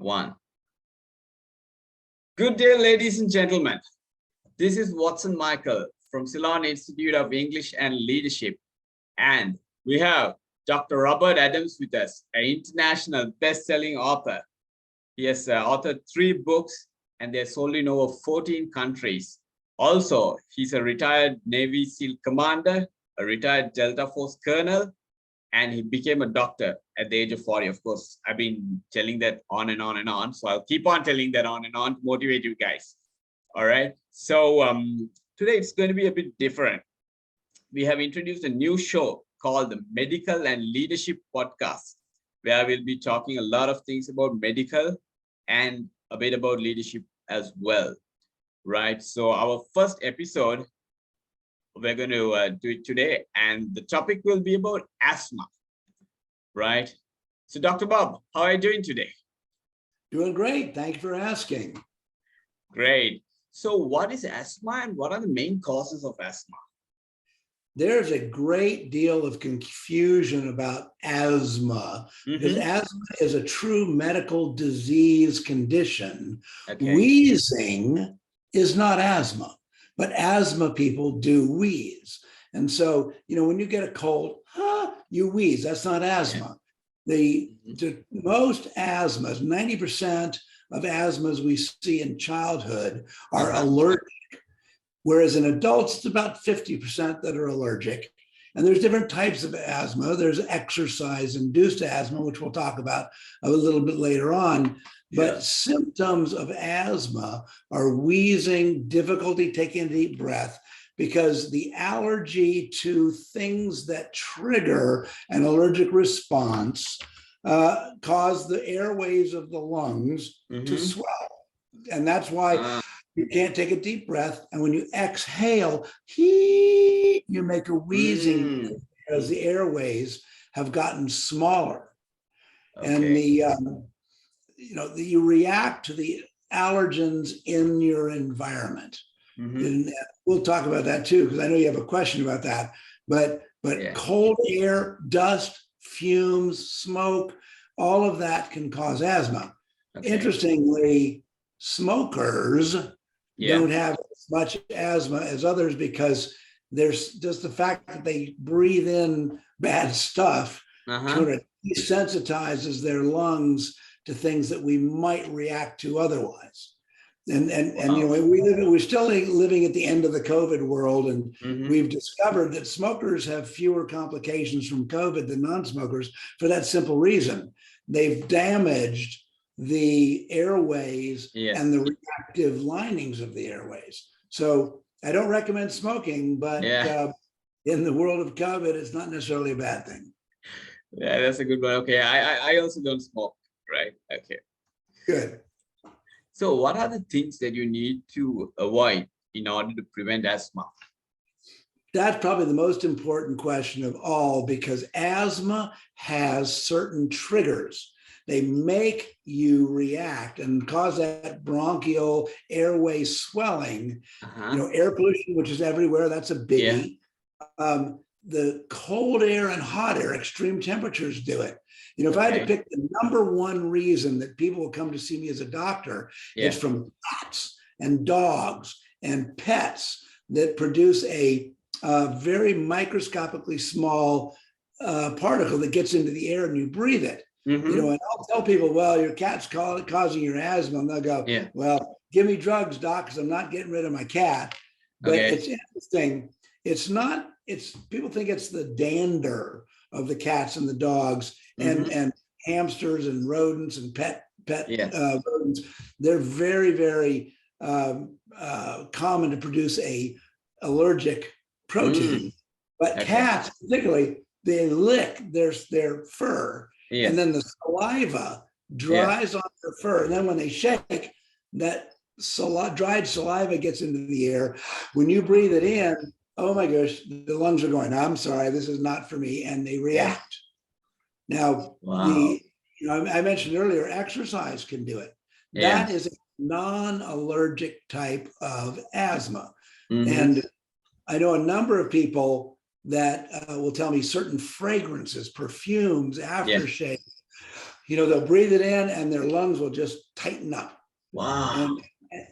One. Good day, ladies and gentlemen. This is Watson Michael from Ceylon Institute of English and Leadership. And we have Dr. Robert Adams with us, an international best-selling author. He has authored 3 books and they're sold in over 14 countries. Also, he's a retired Navy SEAL commander, a retired Delta Force colonel, and he became a doctor at the age of 40. Of course, I've been telling that on and on and on. So I'll keep on telling that on and on to motivate you guys. All right. So today it's going to be a bit different. We have introduced a new show called the Medical and Leadership Podcast, where we'll be talking a lot of things about medical and a bit about leadership as well. Right. So our first episode, we're going to do it today, and the topic will be about asthma, right? So Dr. Bob, how are you doing today? Doing great. Thank you for asking. Great. So what is asthma and what are the main causes of asthma? There's a great deal of confusion about asthma because asthma is a true medical disease condition. Okay. Wheezing is not asthma. But asthma people do wheeze. And so, when you get a cold, you wheeze. That's not asthma. The most asthmas, 90% of asthmas we see in childhood are allergic, whereas in adults, it's about 50% that are allergic. And there's different types of asthma. There's exercise-induced asthma, which we'll talk about a little bit later on. But symptoms of asthma are wheezing, difficulty taking a deep breath, because the allergy to things that trigger an allergic response cause the airways of the lungs to swell. And that's why you can't take a deep breath. And when you exhale, you make a wheezing because the airways have gotten smaller. Okay. And you react to the allergens in your environment. And we'll talk about that too, because I know you have a question about that. But cold air, dust, fumes, smoke, all of that can cause asthma. Okay. Interestingly, smokers don't have as much asthma as others because there's just the fact that they breathe in bad stuff sort of desensitizes their lungs to things that we might react to otherwise. And we're still living at the end of the COVID world, and we've discovered that smokers have fewer complications from COVID than non-smokers for that simple reason. They've damaged the airways and the reactive linings of the airways. So I don't recommend smoking, but in the world of COVID, it's not necessarily a bad thing. Yeah, that's a good one. Okay, I also don't smoke. Right. Okay. Good. So what are the things that you need to avoid in order to prevent asthma? That's probably the most important question of all, because asthma has certain triggers. They make you react and cause that bronchial airway swelling, air pollution, which is everywhere. That's a biggie. The cold air and hot air, extreme temperatures do it. If I had to pick the number one reason that people will come to see me as a doctor, it's from cats and dogs and pets that produce a very microscopically small particle that gets into the air and you breathe it. And I'll tell people, well, your cat's causing your asthma. And they'll go, well, give me drugs, doc, because I'm not getting rid of my cat. But it's interesting. People think it's the dander of the cats and the dogs and hamsters and rodents and pet rodents. They're very, very common to produce a allergic protein. But cats, particularly, they lick their fur, and then the saliva dries on their fur. And then when they shake, that dried saliva gets into the air. When you breathe it in, oh my gosh, the lungs are going, I'm sorry, this is not for me. And they react. Now, I mentioned earlier, exercise can do it. That is a non-allergic type of asthma. And I know a number of people that will tell me certain fragrances, perfumes, aftershave, they'll breathe it in and their lungs will just tighten up. Wow.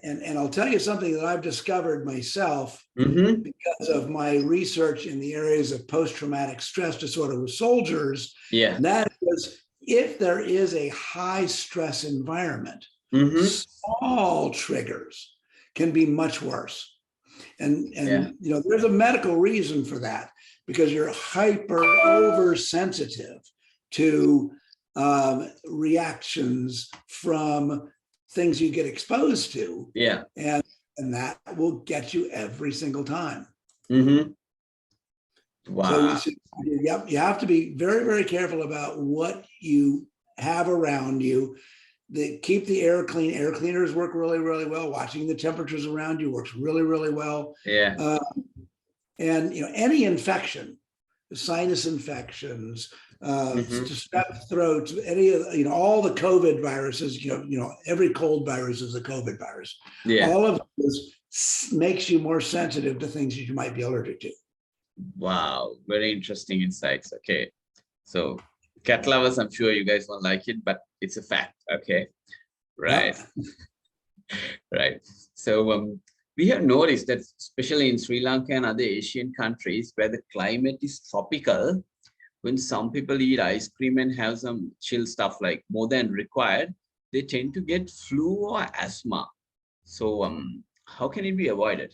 And I'll tell you something that I've discovered myself Mm-hmm. because of my research in the areas of post-traumatic stress disorder with soldiers. Yeah. That is, if there is a high stress environment, Mm-hmm. small triggers can be much worse. And Yeah. there's a medical reason for that, because you're hyper oversensitive to reactions from things you get exposed to. Yeah. And that will get you every single time. Mm-hmm. So Wow. you have to be very, very careful about what you have around you. Keep the air clean. Air cleaners work really, really well. Watching the temperatures around you works really, really well. Yeah. And any infection, sinus infections, Mm-hmm. strep throats, any of all the COVID viruses. Every cold virus is a COVID virus. Yeah. All of this makes you more sensitive to things that you might be allergic to. Wow. Very interesting insights. Okay. So cat lovers, I'm sure you guys won't like it, but it's a fact. Okay. Right. Right. So we have noticed that especially in Sri Lanka and other Asian countries where the climate is tropical, when some people eat ice cream and have some chill stuff like more than required, they tend to get flu or asthma. So how can it be avoided?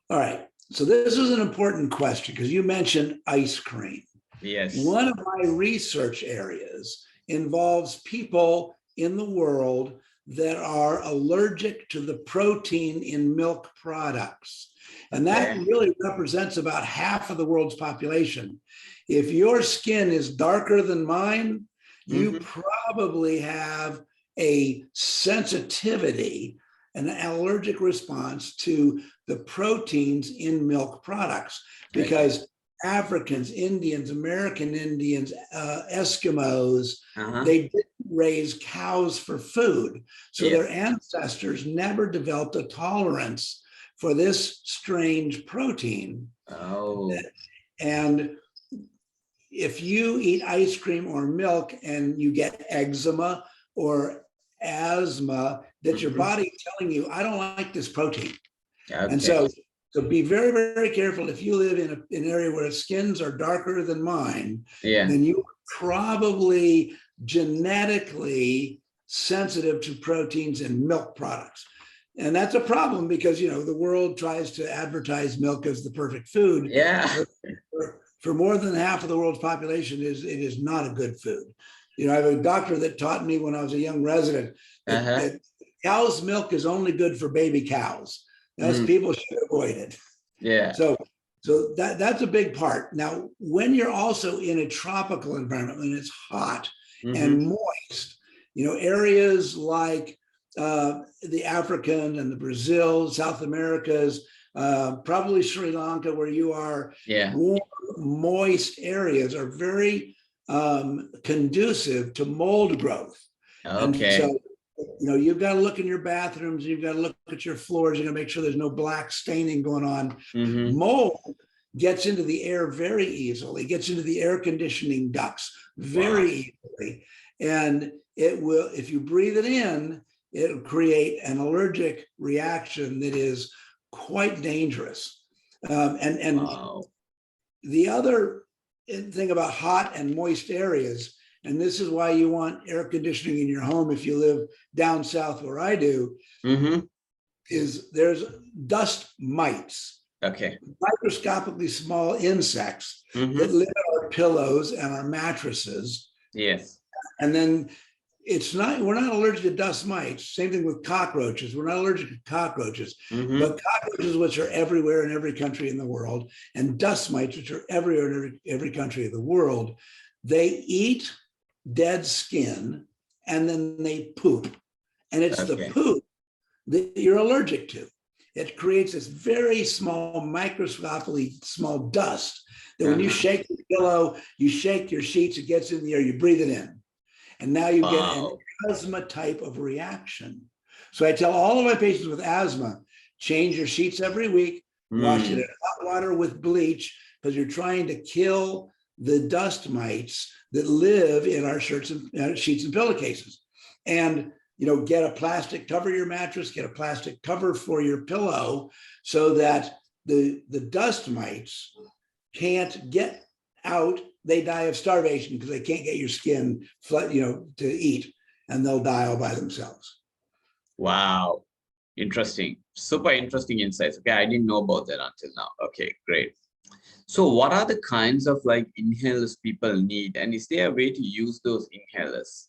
All right. So this is an important question because you mentioned ice cream. Yes. One of my research areas involves people in the world that are allergic to the protein in milk products. And that really represents about half of the world's population. If your skin is darker than mine, you probably have a sensitivity, an allergic response to the proteins in milk products, because Africans, Indians, American Indians, Eskimos, they didn't raise cows for food. So their ancestors never developed a tolerance for this strange protein. Oh. And if you eat ice cream or milk and you get eczema or asthma, that's your body telling you, I don't like this protein. Okay. And so be very, very careful. If you live in an area where skins are darker than mine, then you are probably genetically sensitive to proteins in milk products. And that's a problem because, the world tries to advertise milk as the perfect food. Yeah. For more than half of the world's population, it is not a good food. I have a doctor that taught me when I was a young resident that cow's milk is only good for baby cows. That's people should avoid it. Yeah. So that's a big part. Now, when you're also in a tropical environment, when it's hot and moist, areas like the African and the Brazil, South Americas, probably Sri Lanka, where you are, warm, moist areas are very conducive to mold growth. Okay. And so, you've got to look in your bathrooms, you've got to look at your floors, you got to make sure there's no black staining going on. Mold gets into the air very easily, gets into the air conditioning ducts very easily. And it will, if you breathe it in, it'll create an allergic reaction that is quite dangerous. And the other thing about hot and moist areas, and this is why you want air conditioning in your home if you live down south where I do, is there's dust mites. Okay. Microscopically small insects that live in our pillows and our mattresses. Yes. And then we're not allergic to dust mites. Same thing with cockroaches. We're not allergic to cockroaches, but cockroaches, which are everywhere in every country in the world, and dust mites, which are everywhere in every country of the world, they eat dead skin and then they poop. And it's the poop that you're allergic to. It creates this very small, microscopically small dust that when you shake the pillow, you shake your sheets, it gets in the air, you breathe it in. And now you get an asthma type of reaction. So I tell all of my patients with asthma, change your sheets every week, wash it in hot water with bleach, because you're trying to kill the dust mites that live in our sheets and pillowcases. And get a plastic cover your mattress, get a plastic cover for your pillow, so that the dust mites can't get out. They die of starvation because they can't get your skin, to eat, and they'll die all by themselves. Wow. Interesting. Super interesting insights. Okay, I didn't know about that until now. Okay, great. So what are the kinds of inhalers people need? And is there a way to use those inhalers?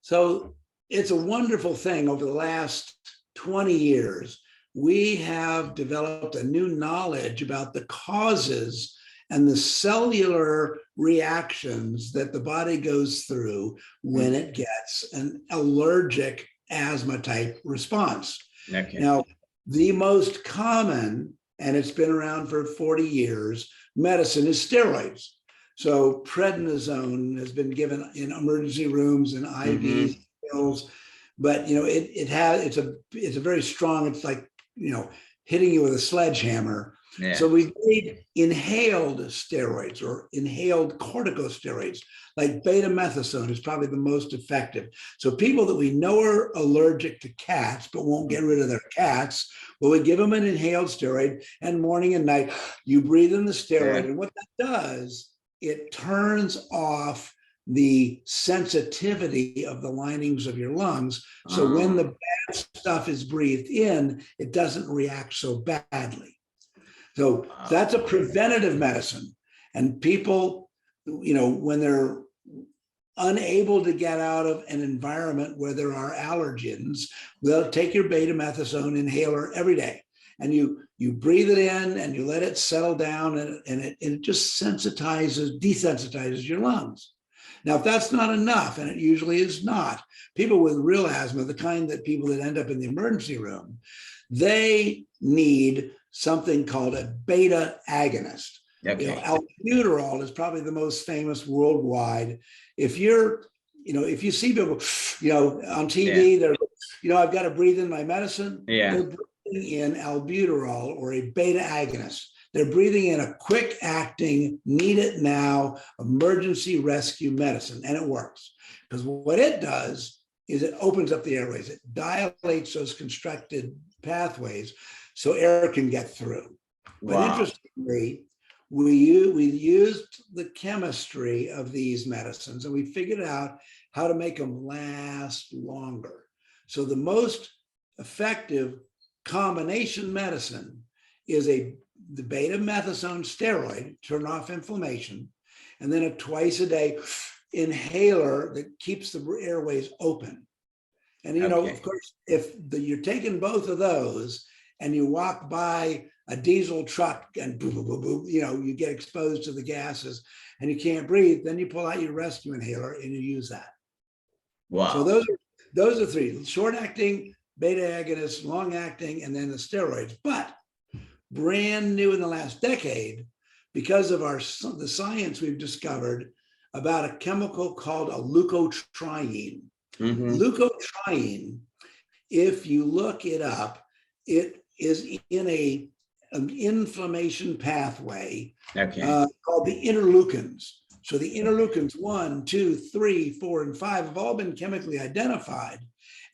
So it's a wonderful thing. Over the last 20 years, we have developed a new knowledge about the causes and the cellular reactions that the body goes through when it gets an allergic asthma type response. Okay. Now, the most common, and it's been around for 40 years, medicine is steroids. So prednisone has been given in emergency rooms and IVs, pills, but it's a very strong, it's like hitting you with a sledgehammer. Yeah. So we need inhaled steroids or inhaled corticosteroids, like betamethasone is probably the most effective. So people that we know are allergic to cats but won't get rid of their cats, well, we give them an inhaled steroid, and morning and night you breathe in the steroid. And what that does, it turns off the sensitivity of the linings of your lungs. So when the bad stuff is breathed in, it doesn't react so badly. So that's a preventative medicine. And people, when they're unable to get out of an environment where there are allergens, they'll take your betamethasone inhaler every day. And you breathe it in and you let it settle down, and it just desensitizes your lungs. Now, if that's not enough, and it usually is not, people with real asthma, the kind that people that end up in the emergency room, they need something called a beta agonist. Okay. Albuterol is probably the most famous worldwide. If you see people, on TV, they're, I've got to breathe in my medicine. Yeah. They're breathing in albuterol or a beta agonist. They're breathing in a quick acting, need it now, emergency rescue medicine, and it works. Because what it does is it opens up the airways. It dilates those constricted pathways so air can get through. But interestingly, we used the chemistry of these medicines, and we figured out how to make them last longer. So the most effective combination medicine is the betamethasone steroid, turn off inflammation, and then a twice a day inhaler that keeps the airways open. And of course, if you're taking both of those and you walk by a diesel truck and boom, boom, boom, boom, you get exposed to the gases and you can't breathe, then you pull out your rescue inhaler and you use that. Wow. So those are three: short acting, beta agonist, long acting, and then the steroids. But brand new in the last decade, because of the science we've discovered about a chemical called a leukotriene. Leukotriene, if you look it up, it is in an inflammation pathway called the interleukins. So the interleukins 1, 2, 3, 4, and 5 have all been chemically identified.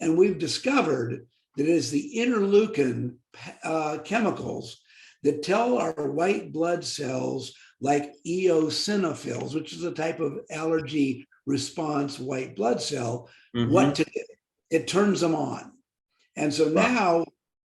And we've discovered that it is the interleukin chemicals that tell our white blood cells, like eosinophils, which is a type of allergy response white blood cell, what to do. It turns them on. And so now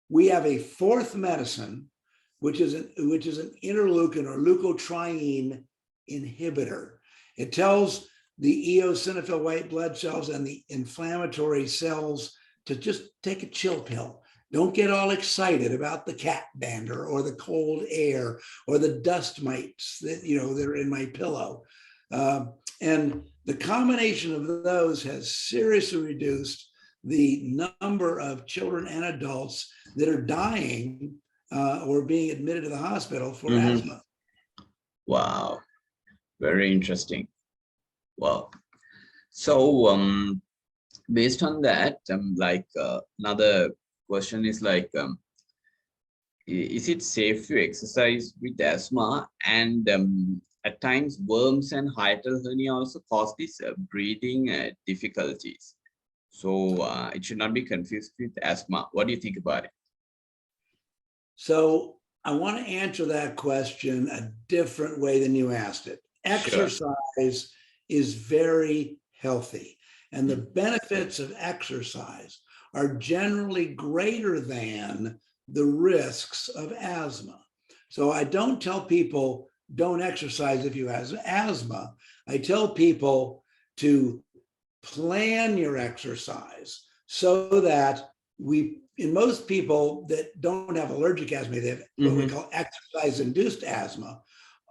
we have a fourth medicine, which is an interleukin or leukotriene inhibitor. It tells the eosinophil white blood cells and the inflammatory cells to just take a chill pill. Don't get all excited about the cat dander or the cold air or the dust mites that are in my pillow. And the combination of those has seriously reduced the number of children and adults that are dying or being admitted to the hospital for asthma. Wow, very interesting. Wow. So based on that, another question is is it safe to exercise with asthma? And at times worms and hiatal hernia also cause these breathing difficulties. So it should not be confused with asthma. What do you think about it? So I want to answer that question a different way than you asked it. Sure. Exercise is very healthy, and the Mm. benefits of exercise are generally greater than the risks of asthma. So I don't tell people don't exercise if you have asthma. I tell people to plan your exercise so that in most people that don't have allergic asthma, they have what we call exercise-induced asthma.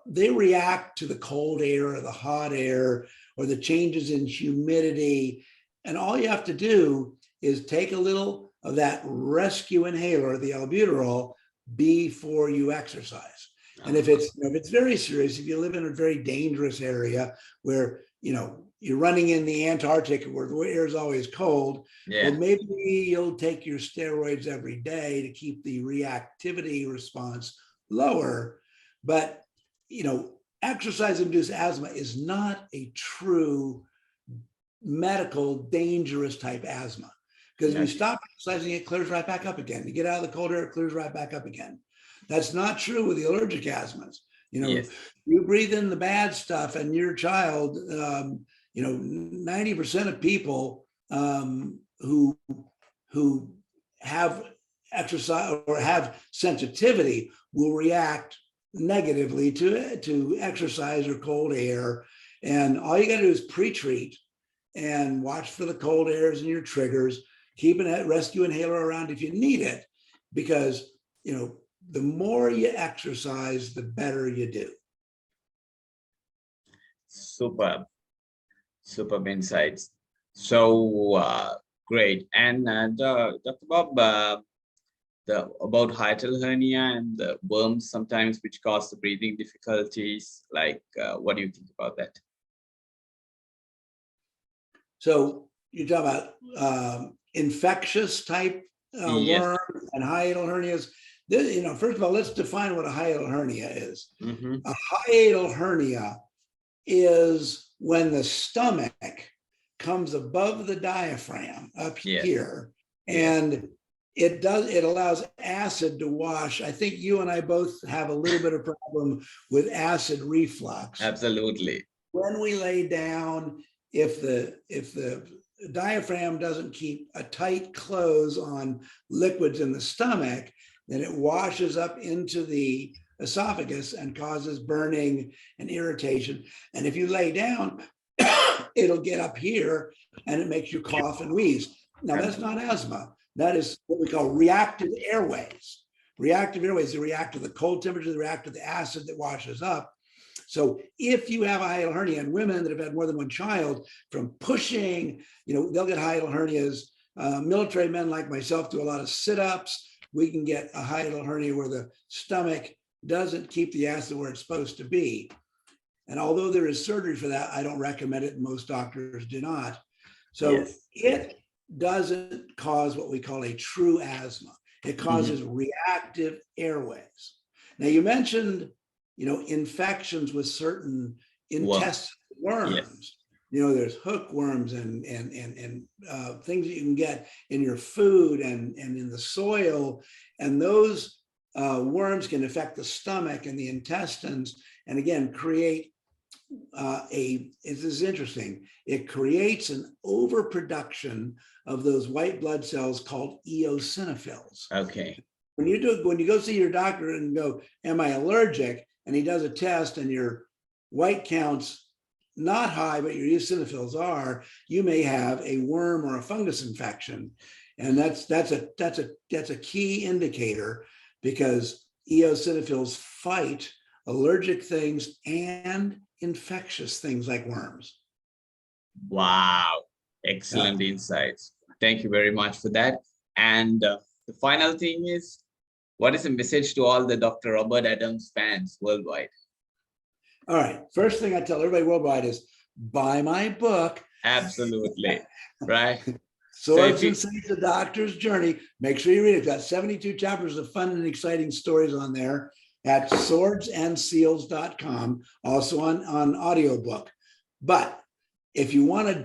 They react to the cold air or the hot air or the changes in humidity. And all you have to do is take a little of that rescue inhaler, the albuterol, before you exercise. And if it's very serious, if you live in a very dangerous area where you're running in the Antarctic where the air is always cold, well, maybe you'll take your steroids every day to keep the reactivity response lower. But exercise-induced asthma is not a true medical dangerous type asthma, because if you stop exercising, it clears right back up again. You get out of the cold air, it clears right back up again. That's not true with the allergic asthmas. You breathe in the bad stuff, and your child, 90% of people who have exercise or have sensitivity will react negatively to exercise or cold air. And all you got to do is pre-treat and watch for the cold airs and your triggers. Keep a rescue inhaler around if you need it, because the more you exercise, the better you do. Superb insights. So great. And Dr. Bob, about hiatal hernia and the worms sometimes, which cause the breathing difficulties. Like, what do you think about that? So you talk about infectious type worms and hiatal hernias. First of all, let's define what a hiatal hernia is. A hiatal hernia is when the stomach comes above the diaphragm up here, and it allows acid to wash. I think you and I both have a little bit of problem with acid reflux. Absolutely. When we lay down, if the diaphragm doesn't keep a tight close on liquids in the stomach, then it washes up into the esophagus and causes burning and irritation. And if you lay down, it'll get up here and it makes you cough and wheeze. Now, that's not asthma. That is what we call reactive airways. Reactive airways, they react to the cold temperature, they react to the acid that washes up. So if you have a hiatal hernia, and women that have had more than one child from pushing, they'll get hiatal hernias. Military men like myself do a lot of sit-ups. We can get a hiatal hernia where the stomach doesn't keep the acid where it's supposed to be. And although there is surgery for that, I don't recommend it. Most doctors do not. So it doesn't cause what we call a true asthma. It causes reactive airways. Now, you mentioned, infections with certain intestinal worms. There's hookworms and things that you can get in your food and in the soil. And those worms can affect the stomach and the intestines, and again, create this is interesting. It creates an overproduction of those white blood cells called eosinophils. Okay. When you go see your doctor and go, am I allergic? And he does a test and your white counts not high, but your eosinophils are, you may have a worm or a fungus infection. And that's a key indicator, because eosinophils fight allergic things and infectious things like worms. Wow. Excellent insights. Thank you very much for that. And the final thing is, what is the message to all the Dr. Robert Adams fans worldwide? All right. First thing I tell everybody worldwide is buy my book. Absolutely. Right. Swords and Saints, The Doctor's Journey. Make sure you read it. It's got 72 chapters of fun and exciting stories on there. at swordsandseals.com, also on audiobook. But if you want to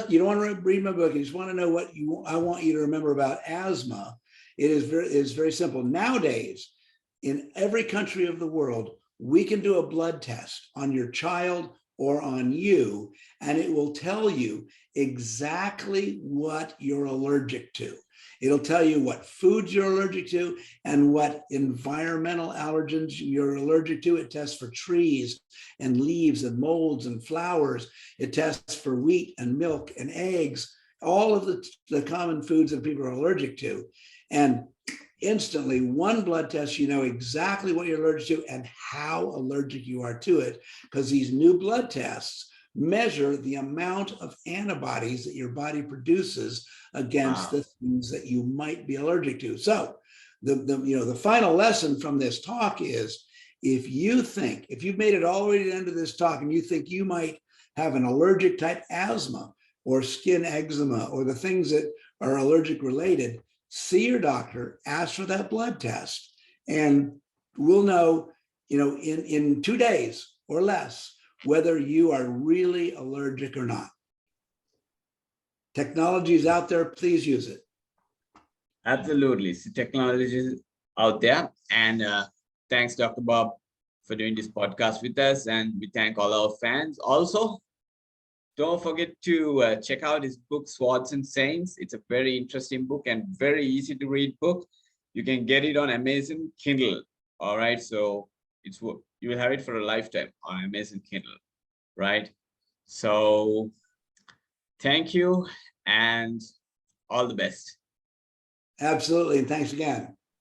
you don't want to read my book, you just want to know what I want you to remember about asthma, it is very simple. Nowadays, in every country of the world, we can do a blood test on your child or on you, and it will tell you exactly what you're allergic to. It'll tell you what foods you're allergic to and what environmental allergens you're allergic to. It tests for trees and leaves and molds and flowers. It tests for wheat and milk and eggs, all of the common foods that people are allergic to. And instantly, one blood test, you know exactly what you're allergic to and how allergic you are to it, because these new blood tests measure the amount of antibodies that your body produces against the things that you might be allergic to. So the final lesson from this talk is, if you've made it all the way to the end of this talk and you think you might have an allergic type asthma or skin eczema or the things that are allergic related, see your doctor, ask for that blood test, and we'll know, in 2 days or less, whether you are really allergic or not. Technology is out there, please use it. Absolutely. So technology is out there. And thanks, Dr. Bob, for doing this podcast with us. And we thank all our fans. Also, don't forget to check out his book, Swords and Saints. It's a very interesting book and very easy to read book. You can get it on Amazon Kindle. All right. So you will have it for a lifetime on Amazon Kindle. Right. So thank you and all the best. Absolutely. And thanks again.